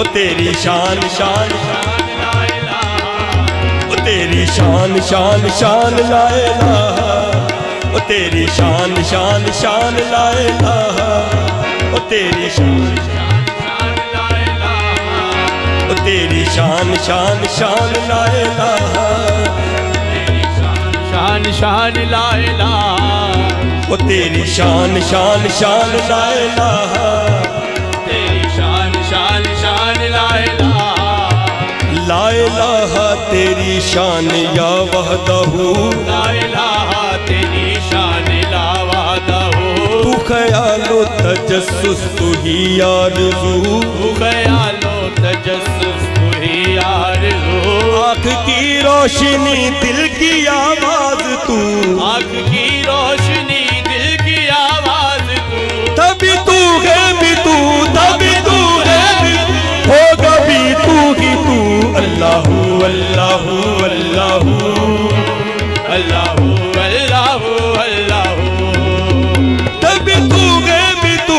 ओ तेरी शान शान ओ तेरी शान शान शान ला इलाहा ओ तेरी शान शान शान ला इलाहा ओ तेरी शान शान ला इलाहा ओ तेरी शान शान शान ला इलाहा शान शान ला इलाहा ओ तेरी शान शान शान ला इलाहा तेरी शान शान शान ला इलाहा ला इलाहा तेरी शान या वहदहू ला इलाहा तेरी शान ला वहदहू तू ख्यालो तजस्सुस तू ही आरज़ू तू ख्यालो तजस्सुस तू ही आरज़ू आँख की रोशनी दिल की आवाज तू आँख की रोशनी दिल की आवाज तू तभी तू है भी तू तभी तू है भी होगा भी तू ही तू अल्लाहू अल्लाहू अल्लाहू अल्लाहू अल्लाहू अल्लाहू तभी तू है भी तू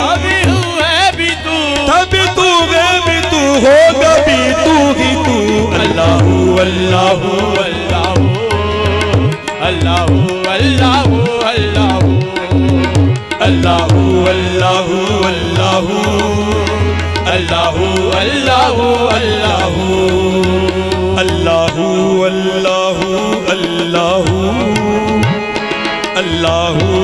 अभी हुए भी तू तभी तू है भी तू होगा भी तू ही तू अल्लाहू अल्लाहू अल्लाहू अल्लाहू अल्लाहू अल्लाहू अल्लाहू अल्लाहू अल्लाहू अल्लाहू अल्लाहू अल्लाहू अल्लाहू अल्लाहू अल्लाहू